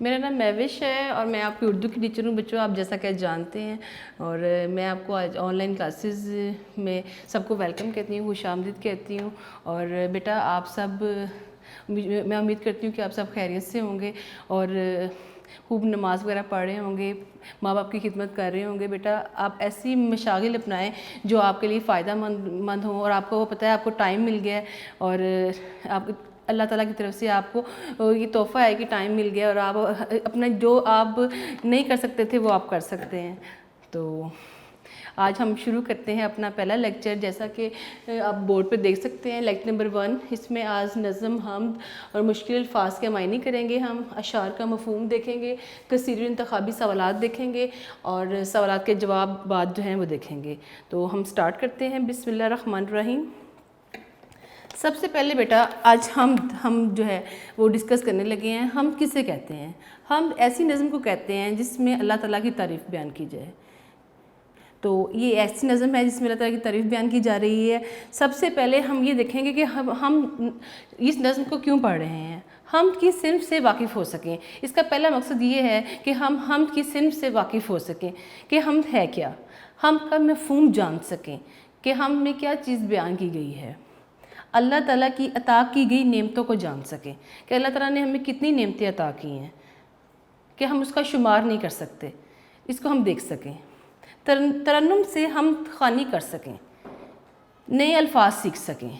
मेरा नाम महविश है और मैं आपकी उर्दू की टीचर हूँ बच्चों, आप जैसा कि जानते हैं। और मैं आपको आज ऑनलाइन क्लासेस में सबको वेलकम कहती हूँ, खुशामदीद कहती हूँ। और बेटा आप सब, मैं उम्मीद करती हूँ कि आप सब खैरियत से होंगे और खूब नमाज वगैरह पढ़ रहे होंगे, माँ बाप की खिदमत कर रहे होंगे। बेटा आप ऐसी मशागिल अपनाएं जो आपके लिए फ़ायदा मंद हो और आपको वो पता है आपको टाइम मिल गया है और आप अल्लाह ताला की तरफ से आपको ये तोहफ़ा है कि टाइम मिल गया और आप अपना जो आप नहीं कर सकते थे वो आप कर सकते हैं। तो आज हम शुरू करते हैं अपना पहला लेक्चर। जैसा कि आप बोर्ड पे देख सकते हैं, लेक्चर नंबर 1। इसमें आज नज़म, हम्द और मुश्किल अल्फाज के मायने करेंगे। हम अशार का मफ़हूम देखेंगे, कसीर इंतखाबी सवालात देखेंगे और सवालात के जवाब बाद जो हैं वो देखेंगे। तो हम स्टार्ट करते हैं। बिस्मिल्लाह रहमान रहीम। सबसे पहले बेटा आज हम जो है वो डिस्कस करने लगे हैं, हम किसे कहते हैं। हम ऐसी नज़म को कहते हैं जिसमें अल्लाह ताला की तारीफ़ बयान की जाए। तो ये ऐसी नज़म है जिसमें अल्लाह ताला की तारीफ़ बयान की जा रही है। सबसे पहले हम ये देखेंगे कि हम इस नज़म को क्यों पढ़ रहे हैं, हम की सिन्फ से वाकिफ़ हो सकें। इसका पहला मकसद ये है कि हम की सिन्फ से वाकिफ़ हो सकें कि हम है क्या, हम का मफ़हूम जान सकें कि हम में क्या चीज़ बयान की गई है। अल्लाह ताला की अता की गई नेमतों को जान सकें कि अल्लाह ताला ने हमें कितनी नेमतें अता की हैं कि हम उसका शुमार नहीं कर सकते। इसको हम देख सकें, तरन्नुम से हम ख़ानी कर सकें, नए अल्फाज सीख सकें।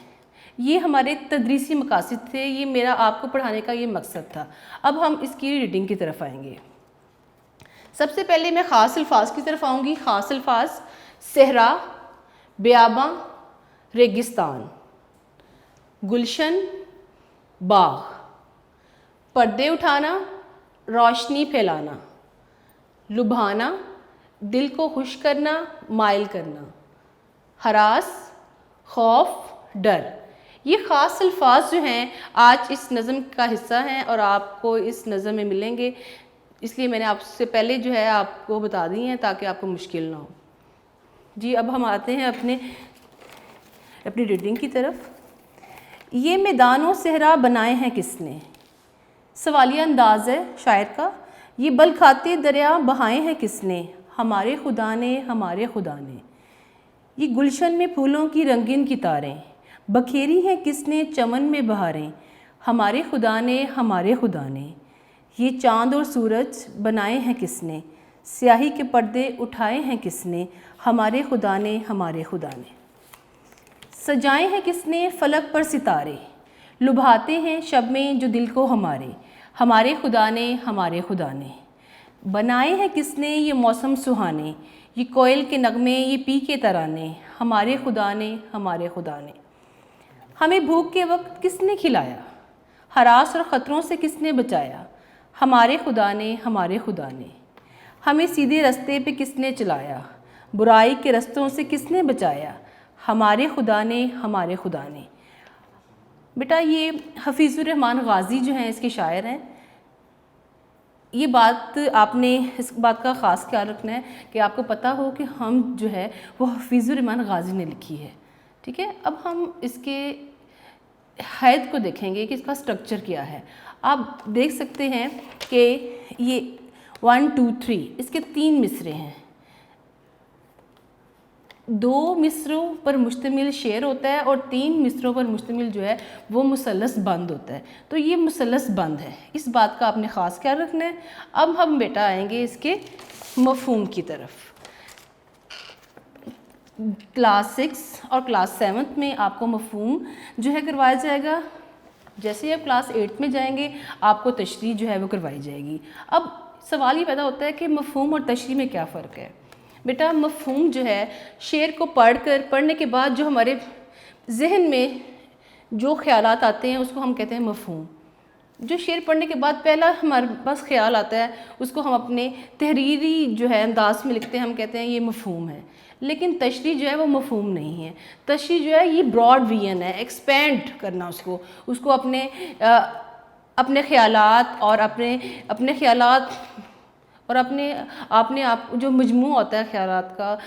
ये हमारे तदरीसी मकासद थे, ये मेरा आपको पढ़ाने का ये मकसद था। अब हम इसकी रीडिंग की तरफ आएंगे। सबसे पहले मैं ख़ास अल्फाज की तरफ आऊँगी। ख़ास अल्फाज: सहरा, बियाबां, रेगिस्तान, गुलशन, बाग, पर्दे उठाना, रोशनी फैलाना, लुभाना, दिल को खुश करना, माइल करना, हरास, खौफ, डर। ये ख़ास अल्फाज जो हैं आज इस नज़म का हिस्सा हैं और आपको इस नज़म में मिलेंगे, इसलिए मैंने आपसे पहले जो है आपको बता दी हैं ताकि आपको मुश्किल ना हो। जी अब हम आते हैं अपनी रीडिंग की तरफ। ये मैदानों सहरा बनाए हैं किसने, सवालिया अंदाज़ है शायर का। ये बल खाते दरिया बहाए हैं किसने, हमारे खुदा ने, हमारे खुदा ने। ये गुलशन में फूलों की रंगीन कितारें बखेरी हैं किसने, चमन में बहारें, हमारे खुदा ने, हमारे खुदा ने। ये चाँद और सूरज बनाए हैं किसने, स्याही के पर्दे उठाए हैं किसने, हमारे खुदा ने, हमारे खुदा ने। सजाए हैं किसने फलक पर सितारे, लुभाते हैं शब में जो दिल को हमारे खुदा ने, हमारे खुदा ने। बनाए हैं किसने ये मौसम सुहाने, ये कोयल के नगमे, ये पी के तराने, हमारे खुदा ने, हमारे खुदा ने। हमें भूख के वक्त किसने खिलाया, हरास और ख़तरों से किसने बचाया, हमारे खुदा ने, हमारे खुदा ने। हमें सीधे रास्ते पे किसने चलाया, बुराई के रास्तों से किसने बचाया, हमारे खुदा ने, हमारे खुदा ने। बेटा ये हफीज़ुर रहमान गाज़ी जो हैं इसके शायर हैं। ये बात आपने इस बात का ख़ास ख्याल रखना है कि आपको पता हो कि हम जो है वो हफीज़ुर रहमान गाज़ी ने लिखी है। ठीक है, अब हम इसके हैत को देखेंगे कि इसका स्ट्रक्चर क्या है। आप देख सकते हैं कि ये 1 2 3 इसके 3 मिसरे हैं। 2 मिसरों पर मुश्तमिल शेर होता है और 3 मिसरों पर मुश्तमिल जो है वो मुसल्लस बंद होता है। तो ये मुसल्लस बंद है, इस बात का आपने ख़ास ख्याल रखना है। अब हम बेटा आएंगे इसके मफ़हूम की तरफ। क्लास 6 और क्लास 7 में आपको मफ़हूम जो है करवाया जाएगा। जैसे ही आप क्लास 8 में जाएंगे आपको तशरीह जो है वो करवाई जाएगी। अब सवाल ये पैदा होता है कि मफ़हूम और तशरीह में क्या फ़र्क है। बेटा मफ़हूम जो है शेर को पढ़ने के बाद जो हमारे जहन में जो ख़यालात आते हैं उसको हम कहते हैं मफ़हूम। जो शेर पढ़ने के बाद पहला हमारे पास ख्याल आता है उसको हम अपने तहरीरी जो है अंदाज में लिखते हैं, हम कहते हैं ये मफ़हूम है। लेकिन तशरीह जो है वो मफ़हूम नहीं है। तशरीह जो है ये ब्रॉड विजन है, एक्सपेंड करना उसको अपने ख़यालात और अपने ख़यालात और आपने आप जो मजमू होता है ख़यालात का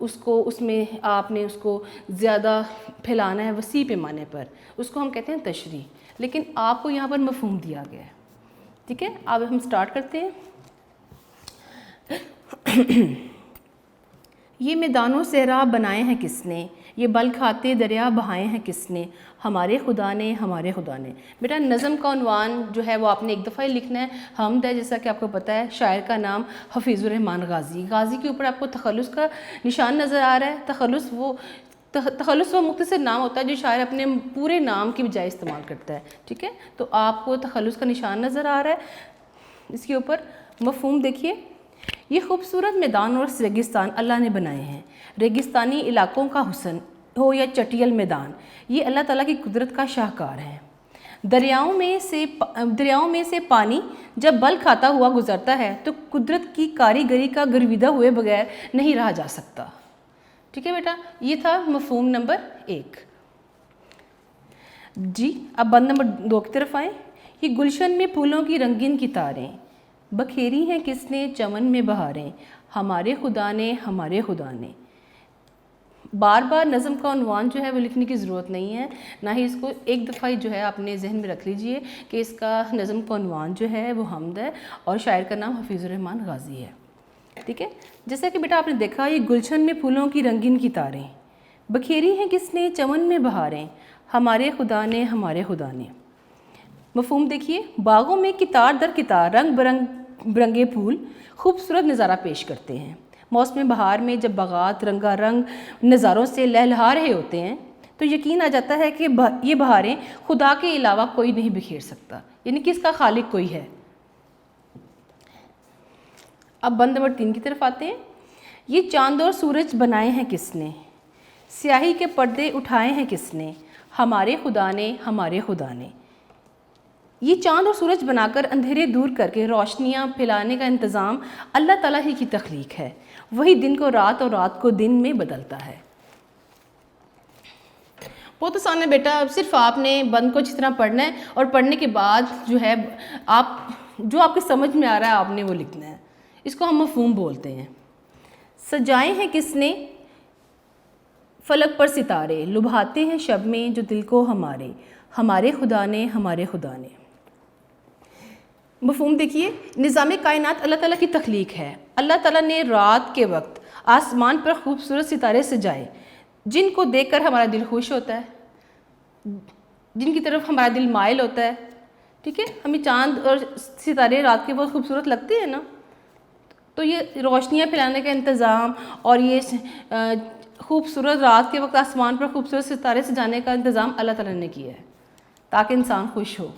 उसमें आपने उसको ज़्यादा फैलाना है वसी पैमाने पर, उसको हम कहते हैं तशरीह। लेकिन आपको यहाँ पर मफ़हूम दिया गया है। ठीक है, अब हम स्टार्ट करते हैं। ये मैदानों सहरा बनाए हैं किसने, ये बल खाते दरिया बहाए हैं किसने, हमारे खुदा ने हमारे खुदा ने। बेटा नज़म का उन्वान जो है वो आपने एक दफ़ा ही लिखना है। हमद है, जैसा कि आपको पता है, शायर का नाम हफीज़ुर रहमान गाज़ी। गाज़ी के ऊपर आपको तखल्लुस का निशान नज़र आ रहा है। तखल्लुस वो मुख्तसर नाम होता है जो शायर अपने पूरे नाम की बजाय इस्तेमाल करता है। ठीक है, तो आपको तखल्लुस का निशान नज़र आ रहा है। इसके ऊपर मफ़हूम देखिए, ये खूबसूरत मैदान और रेगिस्तान अल्लाह ने बनाए हैं। रेगिस्तानी इलाकों का हुस्न हो या चटियल मैदान, ये अल्लाह ताला की कुदरत का शाहकार है। दरियाओं में से पानी जब बल खाता हुआ गुजरता है तो कुदरत की कारीगरी का गर्विदा हुए बगैर नहीं रहा जा सकता। ठीक है बेटा, ये था मफ़हूम नंबर 1 जी। अब बंद नंबर 2 की तरफ आएँ। ये गुलशन में फूलों की रंगीन कितारें बखेरी हैं किसने चमन में बहारें, हमारे खुदा ने हमारे खुदा ने। बार बार नज़म का उन्वान जो है वो लिखने की ज़रूरत नहीं है, ना ही इसको एक दफ़ा ही जो है अपने जहन में रख लीजिए कि इसका नज़म का उन्वान जो है वो हमद है और शायर का नाम हफीज़ुर रहमान गाज़ी है। ठीक है, जैसा कि बेटा आपने देखा, ये गुलशन में फूलों की रंगीन कितारें बखेरी हैं किसने चमन में बहारें, हमारे खुदा ने हमारे खुदा ने। मफ़हूम देखिए, बागों में कितार दर कितार रंग बिरंगे फूल खूबसूरत नज़ारा पेश करते हैं। मौसम बहार में जब बागात रंगारंग नज़ारों से लहलहा रहे होते हैं तो यकीन आ जाता है कि ये बहारें खुदा के अलावा कोई नहीं बिखेर सकता, यानी कि इसका खालिक कोई है। अब बंद नंबर 3 की तरफ आते हैं। ये चांद और सूरज बनाए हैं किसने, स्याही के पर्दे उठाए हैं किसने, हमारे खुदा ने हमारे खुदा ने। ये चांद और सूरज बनाकर अंधेरे दूर करके रोशनियाँ फैलाने का इंतज़ाम अल्लाह ताला ही की तख्लीक है। वही दिन को रात और रात को दिन में बदलता है। बहुत आसान है बेटा, अब सिर्फ आपने बंद को अच्छी तरह पढ़ना है और पढ़ने के बाद जो है जो आपके समझ में आ रहा है आपने वो लिखना है। इसको हम मफ़हूम बोलते हैं। सजाए हैं किसने फलक पर सितारे, लुभाते हैं शब में जो दिल को हमारे, हमारे खुदा ने हमारे खुदा ने। मफ़हूम देखिए, निज़ाम कायनात अल्लाह ताला की तख्लीक है। अल्लाह ताला ने रात के वक्त आसमान पर खूबसूरत सितारे सजाए जिनको देखकर हमारा दिल खुश होता है, जिनकी तरफ हमारा दिल माइल होता है। ठीक है, हमें चांद और सितारे रात के बहुत खूबसूरत लगते हैं ना, तो ये रोशनियाँ फैलाने का इंतज़ाम और ये खूबसूरत रात के वक्त आसमान पर खूबसूरत सितारे सजाने का इंतज़ाम अल्लाह ताला ने किया है ताकि इंसान खुश हो।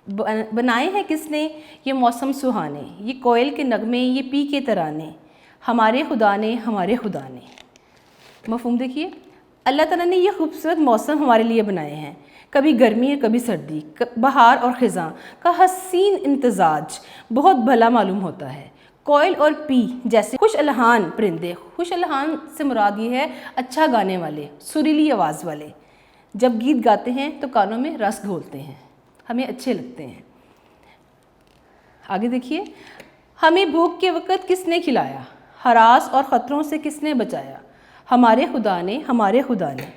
बनाए हैं किसने ये मौसम सुहाने, ये कोयल के नगमे, ये पी के तराने, हमारे खुदा ने हमारे खुदा ने। मफ़हूम देखिए, अल्लाह ताला ने ये खूबसूरत मौसम हमारे लिए बनाए हैं। कभी गर्मी और कभी सर्दी, बहार और ख़िज़ां का हसीन इम्तजाज बहुत भला मालूम होता है। कोयल और पी जैसे खुश अलहान परिंदे, खुश अलहान से मुराद ये है अच्छा गाने वाले, सुरीली आवाज़ वाले, जब गीत गाते हैं तो कानों में रस घोलते हैं, हमें अच्छे लगते हैं। आगे देखिए, हमें भूख के वक़्त किसने खिलाया, हरास और ख़तरों से किसने बचाया, हमारे खुदा ने हमारे खुदा ने।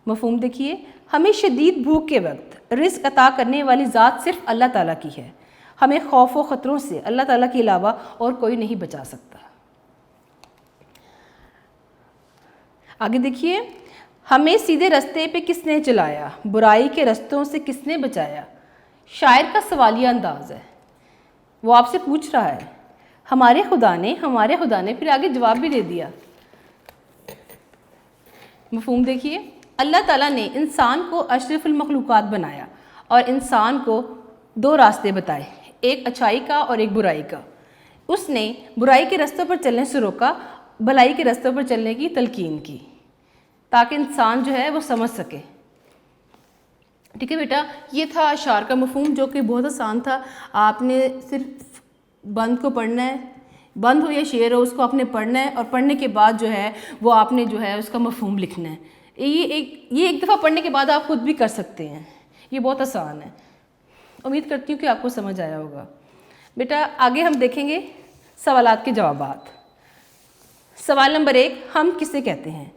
मफ़हूम देखिए, हमें शदीद भूख के वक्त रिज़्क़ अता करने वाली ज़ात सिर्फ़ अल्लाह ताला की है। हमें खौफ व ख़तरों से अल्लाह ताला के अलावा और कोई नहीं बचा सकता। आगे देखिए, हमें सीधे रास्ते पे किसने चलाया, बुराई के रास्तों से किसने बचाया। शायर का सवालिया अंदाज़ है, वो आपसे पूछ रहा है हमारे खुदा ने हमारे खुदा ने, फिर आगे जवाब भी दे दिया। मफ़हूम देखिए, अल्लाह ताला ने इंसान को अशरफुल मखलूक़ात बनाया और इंसान को दो रास्ते बताए, एक अच्छाई का और एक बुराई का। उसने बुराई के रास्तों पर चलने से रोका, भलाई के रास्तों पर चलने की तलकीन की, ताकि इंसान जो है वो समझ सके। ठीक है बेटा, ये था अशार का मफ़हूम जो कि बहुत आसान था। आपने सिर्फ बंद को पढ़ना है, बंद हो या शेर हो उसको आपने पढ़ना है और पढ़ने के बाद जो है वो आपने जो है उसका मफ़हूम लिखना है। ये एक दफ़ा पढ़ने के बाद आप खुद भी कर सकते हैं, ये बहुत आसान है। उम्मीद करती हूँ कि आपको समझ आया होगा। बेटा आगे हम देखेंगे सवालात के जवाबात। सवाल नंबर 1, हम किसे कहते हैं।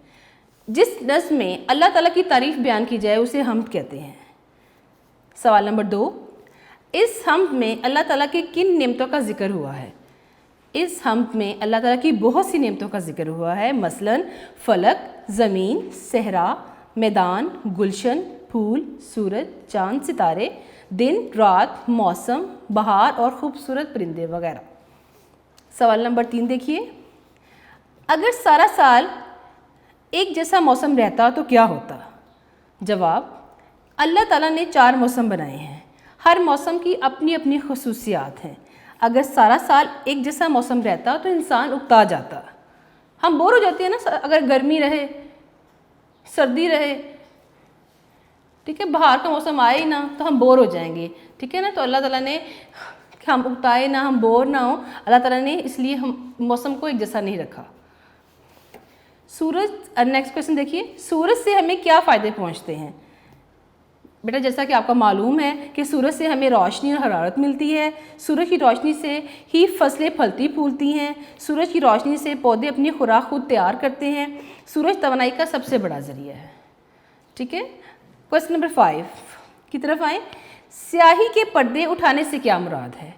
जिस नज़्म में अल्लाह ताला की तारीफ़ बयान की जाए उसे हम कहते हैं। सवाल नंबर 2, इस हम्द में अल्लाह ताला की किन नेमतों का जिक्र हुआ है? इस हम्द में अल्लाह ताला की बहुत सी नेमतों का जिक्र हुआ है, मसलन फलक, ज़मीन, सहरा, मैदान, गुलशन, फूल, सूरज, चांद, सितारे, दिन, रात, मौसम, बहार और खूबसूरत परिंदे वगैरह। सवाल नंबर 3 देखिए, अगर सारा साल एक जैसा मौसम रहता तो क्या होता? जवाब, अल्लाह ताला ने 4 मौसम बनाए हैं, हर मौसम की अपनी अपनी खसूसियात हैं। अगर सारा साल एक जैसा मौसम रहता तो इंसान उकता जाता, हम बोर हो जाते हैं ना, अगर गर्मी रहे, सर्दी रहे, ठीक है, बाहर का मौसम आए ही ना तो हम बोर हो जाएंगे, ठीक है ना। तो अल्लाह ताला ने हम उकताए ना, हम बोर ना हो, अल्लाह ताला ने इसलिए हम मौसम को एक जैसा नहीं रखा। सूरज, नेक्स्ट क्वेश्चन देखिए, सूरज से हमें क्या फ़ायदे पहुंचते हैं? बेटा जैसा कि आपको मालूम है कि सूरज से हमें रोशनी और हरारत मिलती है, सूरज की रोशनी से ही फसलें फलती फूलती हैं, सूरज की रोशनी से पौधे अपनी खुराक खुद तैयार करते हैं, सूरज तवानाई का सबसे बड़ा ज़रिया है, ठीक है। क्वेश्चन नंबर 5 की तरफ आएँ, स्याही के पर्दे उठाने से क्या मुराद है?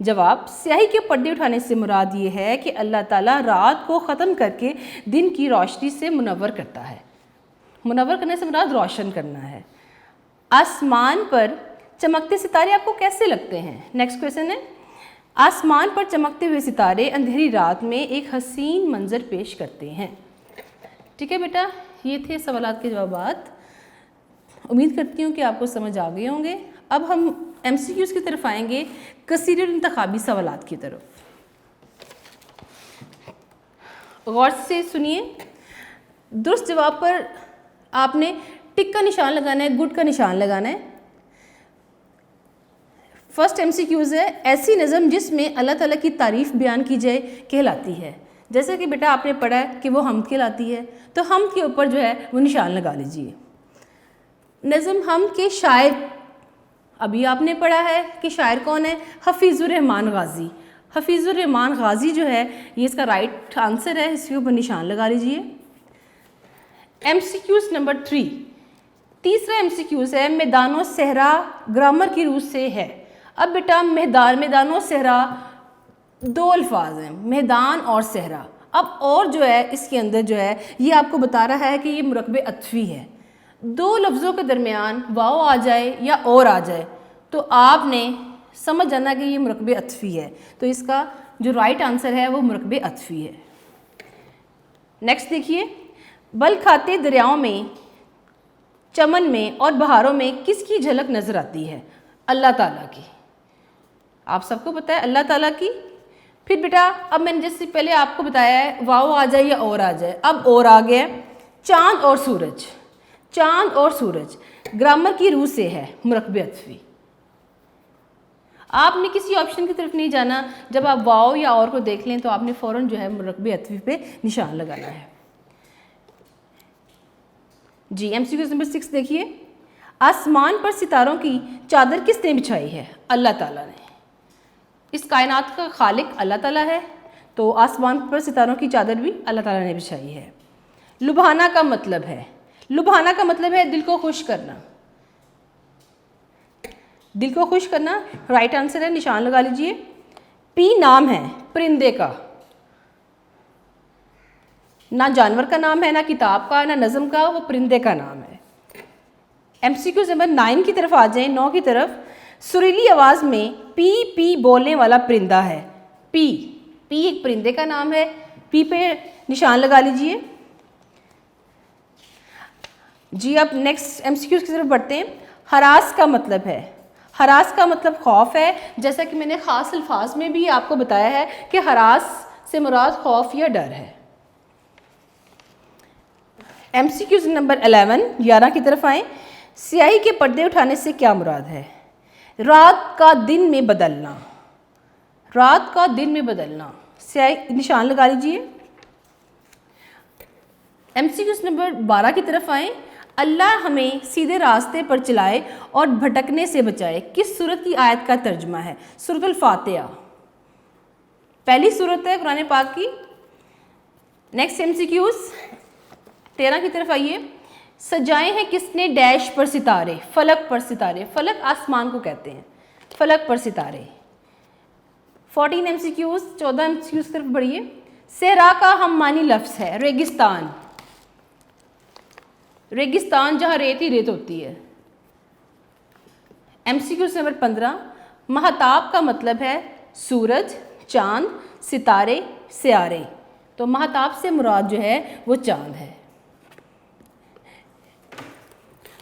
जवाब, स्याही के पर्दे उठाने से मुराद ये है कि अल्लाह ताला रात को ख़त्म करके दिन की रोशनी से मुनव्वर करता है। मुनव्वर करने से मुराद रोशन करना है। आसमान पर चमकते सितारे आपको कैसे लगते हैं? नेक्स्ट क्वेश्चन है, आसमान पर चमकते हुए सितारे अंधेरी रात में एक हसीन मंजर पेश करते हैं, ठीक है बेटा। ये थे सवालात के जवाबात, उम्मीद करती हूँ कि आपको समझ आ गए होंगे। अब हम MCQs की तरफ आएंगे, कसीर इंतखाबी सवालात की तरफ। गौर से सुनिए, दुरुस्त जवाब पर आपने टिक का निशान लगाना है, गुड का निशान लगाना है। फर्स्ट MCQs है, ऐसी नज़म जिसमें अल्लाह ताला की तारीफ़ बयान की जाए कहलाती है। जैसे कि बेटा आपने पढ़ा है कि वो हमद कहलाती है, तो हमद के ऊपर जो है वो निशान लगा लीजिए। नज़म हमद के शायर, अभी आपने पढ़ा है कि शायर कौन है? हफीज़ुर रहमान गाज़ी। हफीज़ुर रहमान गाज़ी जो है ये इसका राइट आंसर है, इसके ऊपर निशान लगा लीजिए। MCQs नंबर 3, तीसरा MCQs है, मैदानो सहरा ग्रामर की रूह से है। अब बेटा मैदानो सहरा 2 अल्फाज हैं, मैदान और सहरा। अब और जो है इसके अंदर जो है ये आपको बता रहा है कि ये मुरकबे अत्वी है। 2 लफ्ज़ों के दरमियान वाव आ जाए या और आ जाए तो आपने समझ जाना कि ये मुरकबे अत्वी है, तो इसका जो राइट आंसर है वो मुरकबे अत्वी है। नेक्स्ट देखिए, बल खाते दरियाओं में, चमन में और बहारों में किसकी झलक नज़र आती है? अल्लाह ताला की। आप सबको पता है अल्लाह ताला की। फिर बेटा अब मैंने जैसे पहले आपको बताया है वाव आ जाए या और आ जाए, अब और आ गया, चाँद और सूरज। चाँद और सूरज ग्रामर की रूह से है, मुरकबे अत्वी। आपने किसी ऑप्शन की तरफ नहीं जाना, जब आप वाव या और को देख लें तो आपने फ़ौरन जो है मुरकबे अत्वी पे निशान लगाना है जी। MCQ नंबर 6 देखिए, आसमान पर सितारों की चादर किसने बिछाई है? अल्लाह ताला ने। इस कायनात का खालिक अल्लाह ताला है, तो आसमान पर सितारों की चादर भी अल्लाह ताला ने बिछाई है। लुभाना का मतलब है, लुभाना का मतलब है दिल को खुश करना। दिल को खुश करना राइट आंसर है, निशान लगा लीजिए। पी नाम है परिंदे का, ना जानवर का नाम है, ना किताब का, ना नज़म का, वो परिंदे का नाम है। MCQ नंबर 9 की तरफ आ जाएं, 9 की तरफ। सुरीली आवाज़ में पी पी बोलने वाला परिंदा है। पी पी एक परिंदे का नाम है, पी पे निशान लगा लीजिए जी। अब नेक्स्ट MCQ की तरफ बढ़ते हैं। हरास का मतलब है, हरास का मतलब खौफ है, जैसा कि मैंने ख़ास अल्फाज में भी आपको बताया है कि हरास से मुराद खौफ या डर है। MCQ नंबर 11 की तरफ आएँ। स्याही के पर्दे उठाने से क्या मुराद है? रात का दिन में बदलना, रात का दिन में बदलना, स्याही निशान लगा लीजिए। MCQ नंबर 12 की तरफ आएँ। अल्लाह हमें सीधे रास्ते पर चलाए और भटकने से बचाए, किस सूरत की आयत का तर्जुमा है? सूरतुल फातिहा, पहली सूरत है कुरान पाक की। नेक्स्ट MCQ 13 की तरफ आइए। सजाए हैं किसने डैश पर सितारे? फलक पर सितारे। फलक आसमान को कहते हैं, फलक पर सितारे। 14 MCQs, 14 MCQs की तरफ बढ़िए। सहरा का हम मानी लफ्ज़ है रेगिस्तान। रेगिस्तान जहाँ रेत ही रेत होती है। MCQ नंबर 15, महताब का मतलब है सूरज, चांद, सितारे, सियारे। तो महताब से मुराद जो है वो चांद है।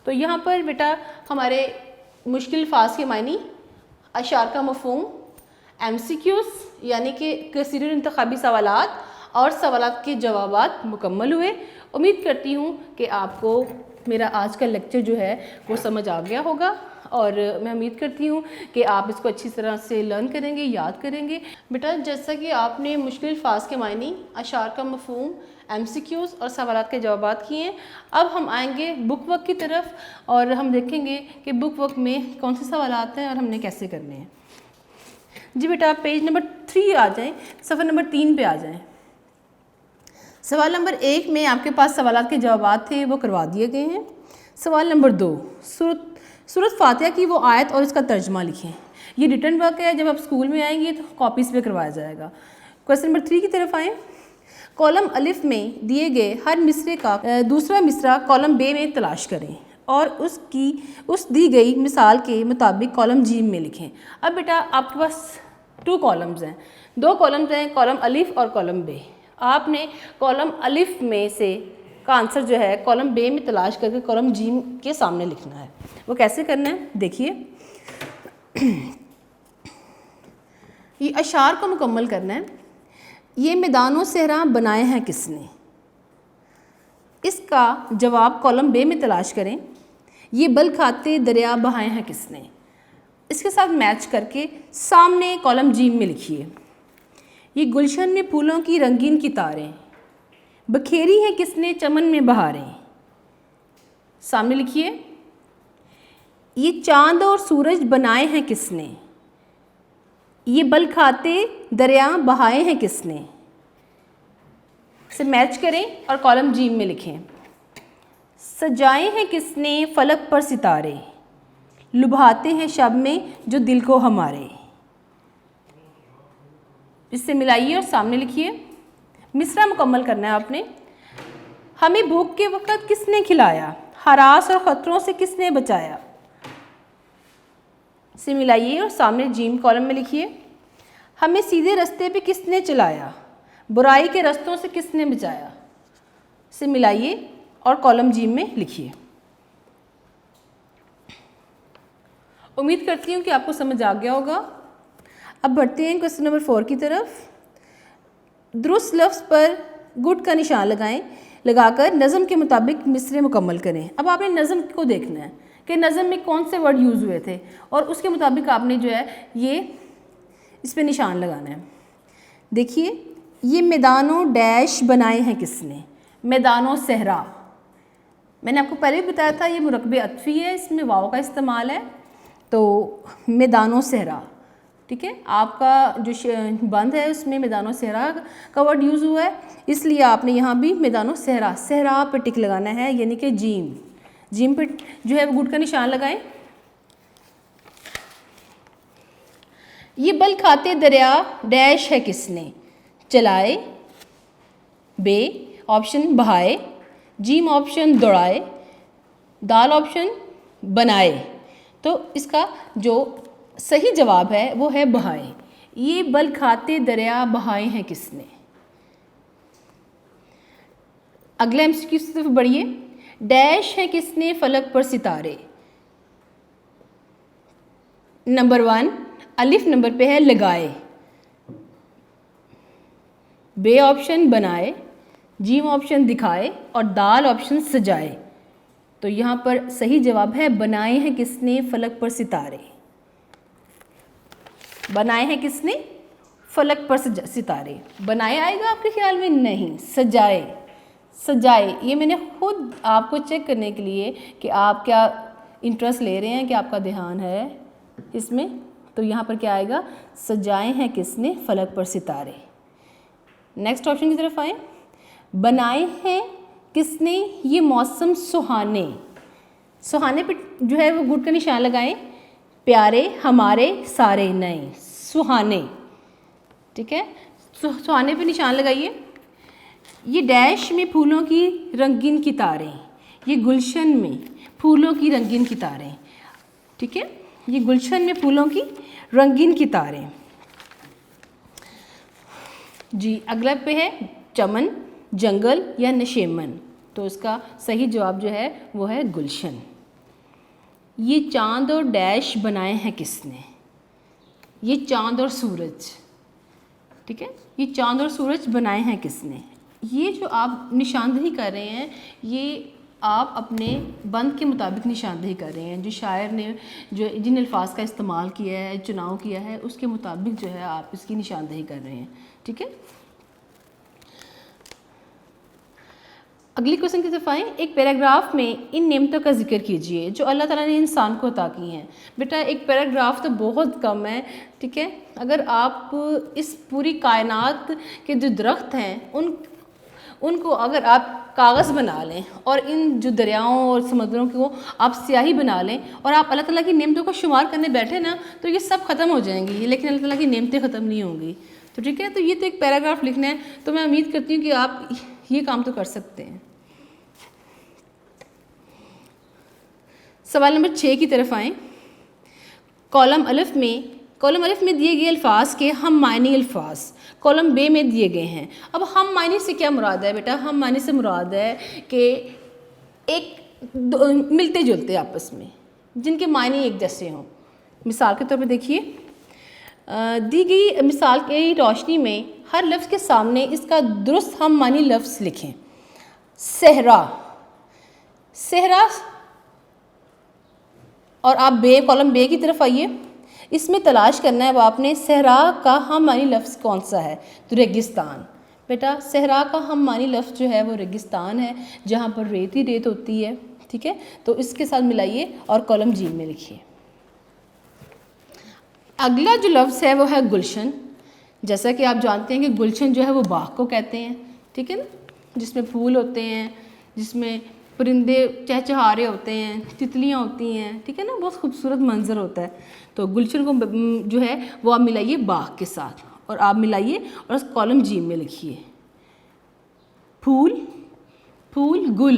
तो यहाँ पर बेटा हमारे मुश्किल अल्फाज के मायनी, अशार का मफ़हूम, MCQs यानी कि कसीर इंतखाबी सवालात और सवालात के जवाबात मुकम्मल हुए। उम्मीद करती हूँ कि आपको मेरा आज का लेक्चर जो है वो समझ आ गया होगा और मैं उम्मीद करती हूँ कि आप इसको अच्छी तरह से लर्न करेंगे, याद करेंगे। बेटा जैसा कि आपने मुश्किल अल्फाज के मायनी, अशार का मफ़हूम, MCQs और सवालात के जवाबात किए हैं, अब हम आएंगे बुक वर्क की तरफ और हम देखेंगे कि बुक वर्क में कौन से सवालात हैं और हमने कैसे करने हैं। जी बेटा पेज नंबर 3 आ जाएं, सफ़र नंबर 3 पे आ जाएं। सवाल नंबर 1 में आपके पास सवालात के जवाबात थे वो करवा दिए गए हैं। सवाल नंबर 2, सूरत फातिहा की वो आयत और इसका तर्जमा लिखें। ये रिटर्न वर्क है, जब आप स्कूल में आएंगे तो कॉपीज़ पे करवाया जाएगा। क्वेश्चन नंबर 3 की तरफ आएँ। कॉलम अलिफ में दिए गए हर मिसरे का दूसरा मिसरा कॉलम बे में तलाश करें और उस दी गई मिसाल के मुताबिक कॉलम जीम में लिखें। अब बेटा आपके पास 2 कॉलम्स हैं, 2 कॉलम्स हैं, कॉलम अलिफ और कॉलम बे। आपने कॉलम अलिफ में से का आंसर जो है कॉलम बे में तलाश करके कॉलम जीम के सामने लिखना है। वो कैसे करना है देखिए। ये अशार को मुकम्मल करना है। ये मैदानों सहरा बनाए हैं किसने, इसका जवाब कॉलम बे में तलाश करें। ये बल खाते दरिया बहाए हैं किसने, इसके साथ मैच करके सामने कॉलम जीम में लिखिए। ये गुलशन में फूलों की रंगीन कितारें बखेरी हैं किसने चमन में बहारें, सामने लिखिए। ये चांद और सूरज बनाए हैं किसने, ये बल खाते दरिया बहाए हैं किसने, से मैच करें और कॉलम जीम में लिखें। सजाए हैं किसने फलक पर सितारे, लुभाते हैं शब में जो दिल को हमारे, इससे मिलाइए और सामने लिखिए। मिसरा मुकम्मल करना है आपने। हमें भूख के वक़्त किसने खिलाया, हरास और ख़तरों से किसने बचाया, से मिलाइए और सामने जीम कॉलम में लिखिए। हमें सीधे रास्ते पे किसने चलाया, बुराई के रास्तों से किसने बचाया, से मिलाइए और कॉलम जीम में लिखिए। उम्मीद करती हूँ कि आपको समझ आ गया होगा। अब बढ़ते हैं क्वेश्चन नंबर 4 की तरफ। दुरुस्त लफ्ज़ पर गुड का निशान लगाकर नज़म के मुताबिक मिसरे मुकम्मल करें। अब आपने नज़म को देखना है कि नज़म में कौन से वर्ड यूज़ हुए थे और उसके मुताबिक आपने जो है ये इस पर निशान लगाना है। देखिए ये मैदानों डैश बनाए हैं किसने, मैदानों सहरा। मैंने आपको पहले भी बताया था ये मुरकबे अतफ़ी है, इसमें वाव का इस्तेमाल है। तो मैदानों सहरा, ठीक है, आपका जो बंद है उसमें मैदानों सहरा का वर्ड यूज़ हुआ है, इसलिए आपने यहाँ भी मैदानों सहरा, सहरा पर टिक लगाना है, यानी कि जीम पे जो है वो गुड का निशान लगाएं। ये बल खाते दरिया डैश है किसने, चलाए, बे ऑप्शन बहाए, जीम ऑप्शन दौड़ाए, दाल ऑप्शन बनाए। तो इसका जो सही जवाब है वो है बहाए। ये बल खाते दरिया बहाए हैं किसने। अगला MCQ की तरफ बढ़िए। डैश है किसने फलक पर सितारे। नंबर 1 अलिफ नंबर पे है लगाए, बे ऑप्शन बनाए, जीम ऑप्शन दिखाए और दाल ऑप्शन सजाए। तो यहाँ पर सही जवाब है बनाए हैं किसने फलक पर सितारे। बनाए हैं किसने फलक पर सितारे। बनाए आएगा आपके ख्याल में, नहीं, सजाए। ये मैंने खुद आपको चेक करने के लिए कि आप क्या इंटरेस्ट ले रहे हैं, कि आपका ध्यान है इसमें। तो यहाँ पर क्या आएगा, सजाए हैं किसने फलक पर सितारे। नेक्स्ट ऑप्शन की तरफ आए। बनाए हैं किसने ये मौसम सुहाने। सुहाने पे जो है वो गुड का निशान लगाएं। प्यारे हमारे सारे नए, सुहाने, ठीक है। सुहाने पे निशान लगाइए। ये डैश में फूलों की रंगीन कितारें, ये गुलशन में फूलों की रंगीन कितारें, ठीक है। ये गुलशन में फूलों की रंगीन कितारें। जी अगला पे है चमन, जंगल या नशेमन, तो इसका सही जवाब जो है वो है गुलशन। ये चांद और डैश बनाए हैं किसने, ये चांद और सूरज, ठीक है। ये चांद और सूरज बनाए हैं किसने। ये जो आप निशानदेही कर रहे हैं ये आप अपने बंद के मुताबिक निशानदेही कर रहे हैं। जो शायर ने जो जिन अल्फाज का इस्तेमाल किया है, चुनाव किया है, उसके मुताबिक जो है आप इसकी निशानदेही कर रहे हैं, ठीक है। अगली क्वेश्चन की तरफ आएँ। एक पैराग्राफ में इन नेमतों का जिक्र कीजिए जो अल्लाह ताला ने इंसान को अता की हैं। बेटा एक पैराग्राफ तो बहुत कम है, ठीक है। अगर आप इस पूरी कायनात के जो दरख्त हैं उनको अगर आप कागज़ बना लें और इन जो दरियाओं और समुद्रों को आप स्याही बना लें और आप अल्लाह ताला की नेमतों को शुमार करने बैठे ना, तो ये सब ख़त्म हो जाएंगी, लेकिन अल्लाह ताला की नेमतें ख़त्म नहीं होंगी। तो ठीक है, तो ये तो एक पैराग्राफ लिखना है, तो मैं उम्मीद करती हूँ कि आप ये काम तो कर सकते हैं। सवाल नंबर 6 की तरफ आएँ। कॉलम अलिफ में दिए गए अल्फाज के हम मायनी अल्फाज कॉलम बे में दिए गए हैं। अब हम मायने से क्या मुराद है बेटा, हम मायने से मुराद है कि एक मिलते जुलते आपस में, जिनके मायने एक जैसे हों। मिसाल के तौर पे देखिए, दी गई मिसाल की रोशनी में हर लफ्ज़ के सामने इसका दुरुस्त हम मानी लफ्ज़ लिखें। सहरा, सहरा, और आप कॉलम बे की तरफ आइए। इसमें तलाश करना है अब आपने सहरा का हम मानी लफ्ज़ कौन सा है, तो रेगिस्तान। बेटा सहरा का हम मानी लफ्ज़ जो है वो रेगिस्तान है, जहाँ पर रेत ही रेत होती है, ठीक है। तो इसके साथ मिलाइए और कॉलम जी में लिखिए। अगला जो लफ्ज़ है वो है गुलशन। जैसा कि आप जानते हैं कि गुलशन जो है वो बाग को कहते हैं, ठीक है ना, जिसमें फूल होते हैं, जिसमें परिंदे चहचहा रहे होते हैं, तितलियाँ होती हैं, ठीक है ना, बहुत खूबसूरत मंजर होता है। तो गुलशन को जो है वो आप मिलाइए बाग के साथ, और आप मिलाइए और उस कॉलम जी में लिखिए। फूल, फूल, गुल,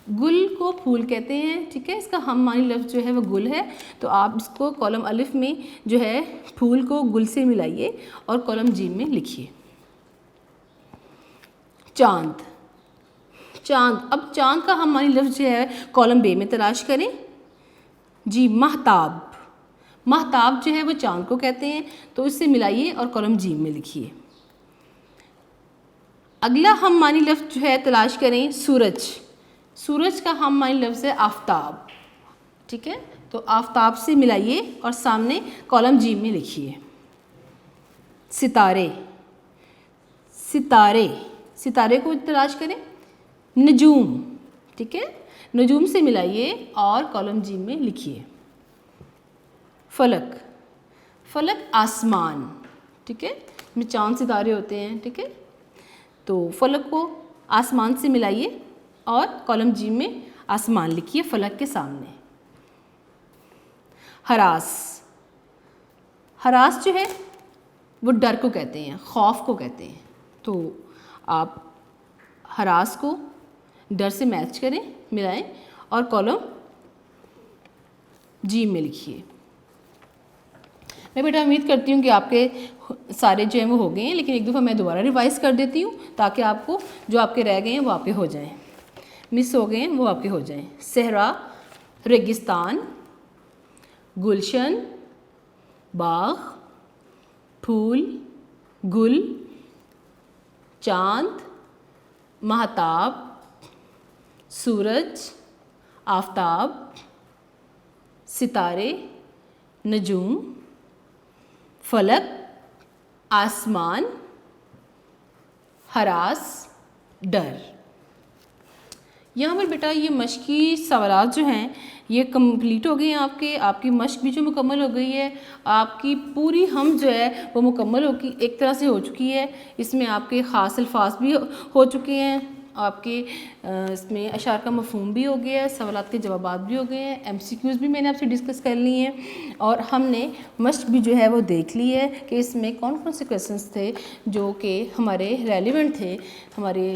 गुल को फूल कहते हैं, ठीक है। इसका हम मानी लफ्ज़ जो है वो गुल है, तो आप इसको कॉलम अलिफ में जो है फूल को गुल से मिलाइए और कॉलम जी में लिखिए। चांद, चांद, अब चांद का हम मानी लफ्ज़ जो है कॉलम बे में तलाश करें। जी महताब, महताब जो है वो चांद को कहते हैं, तो इससे मिलाइए और कॉलम जी में लिखिए। अगला हम मानी लफ्ज़ जो है तलाश करें सूरज। सूरज का हम मानी लफ्ज़ है आफताब, ठीक है। तो आफताब से मिलाइए और सामने कॉलम जी में लिखिए। सितारे, सितारे, सितारे को तलाश करें। नजूम, ठीक है, नजूम से मिलाइए और कॉलम जी में लिखिए। फलक, फलक आसमान, ठीक है, में चांद सितारे होते हैं, ठीक है। तो फलक को आसमान से मिलाइए और कॉलम जी में आसमान लिखिए फलक के सामने। हरास, हरास जो है वो डर को कहते हैं, खौफ को कहते हैं। तो आप हरास को डर से मैच करें, मिलाएं और कॉलम जी में लिखिए। मैं बेटा उम्मीद करती हूँ कि आपके सारे जो हैं वो हो गए हैं, लेकिन एक दफ़ा मैं दोबारा रिवाइज़ कर देती हूँ ताकि आपको जो आपके रह गए हैं वो आपके हो जाएं, मिस हो गए हैं वो आपके हो जाएं। सहरा, रेगिस्तान, गुलशन, बाग, फूल, गुल, चांद, महताब, सूरज, आफताब, सितारे, नजूम, फलक, आसमान, हरास, डर। यहाँ पर बेटा ये मश्की सवालात जो हैं ये कंप्लीट हो गए हैं आपके, आपकी मश्क भी जो मुकम्मल हो गई है, आपकी पूरी हम जो है वो मुकम्मल हो की एक तरह से हो चुकी है। इसमें आपके ख़ास अल्फाज भी हो चुके हैं आपके इसमें अशार का मफ़हूम भी हो गया है, सवालात के जवाबात भी हो गए हैं, MCQs भी मैंने आपसे डिस्कस कर लिए हैं और हमने मस्ट भी जो है वो देख ली है कि इसमें कौन कौन से क्वेश्चंस थे जो कि हमारे रेलिवेंट थे हमारे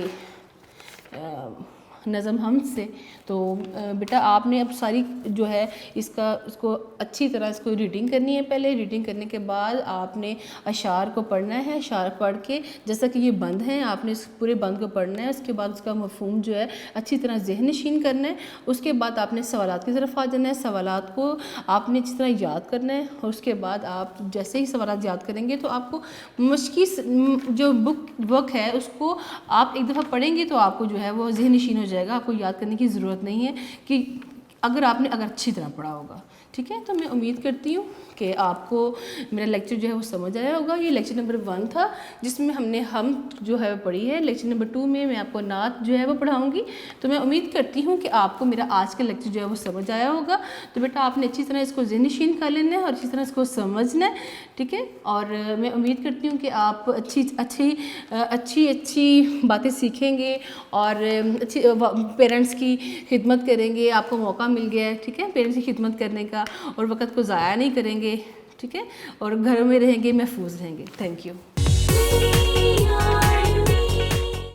नज़म हम से। तो बेटा आपने अब सारी जो है इसको अच्छी तरह इसको रीडिंग करनी है। पहले रीडिंग करने के बाद आपने अशार को पढ़ना है। अशार पढ़ के जैसा कि ये बंद हैं आपने इस पूरे बंद को पढ़ना है। उसके बाद उसका मफ़हूम जो है अच्छी तरह ज़हन नशीन करना है। उसके बाद आपने सवालात की तरफ आ जाना है। सवालात को आपने अच्छी तरह याद करना है और उसके बाद आप जैसे ही सवालात याद करेंगे तो आपको मुश्किल जो वर्क है उसको आप एक दफ़ा पढ़ेंगे तो आपको जो है वो ज़हन नशीन हो जाएगा। आपको याद करने की ज़रूरत नहीं है कि अगर अच्छी तरह पढ़ा होगा। ठीक है, तो मैं उम्मीद करती हूँ कि आपको मेरा लेक्चर जो है वो समझ आया होगा। ये लेक्चर नंबर 1 था जिसमें हमने हम जो है पढ़ी है। लेक्चर नंबर 2 में मैं आपको नात जो है वो पढ़ाऊँगी। तो मैं उम्मीद करती हूँ कि आपको मेरा आज का लेक्चर जो है वो समझ आया होगा। तो बेटा आपने अच्छी तरह इसको ज़हन-नशीन कर लेना है और अच्छी तरह इसको समझना है। ठीक है, और मैं उम्मीद करती हूँ कि आप अच्छी बातें सीखेंगे और अच्छी पेरेंट्स की खिदमत करेंगे। आपको मौका मिल गया है, ठीक है, पेरेंट्स की खिदमत करने का और वक़्त को ज़ाया नहीं करेंगे। ठीक है, और घरों में रहेंगे, महफूज रहेंगे। Thank you.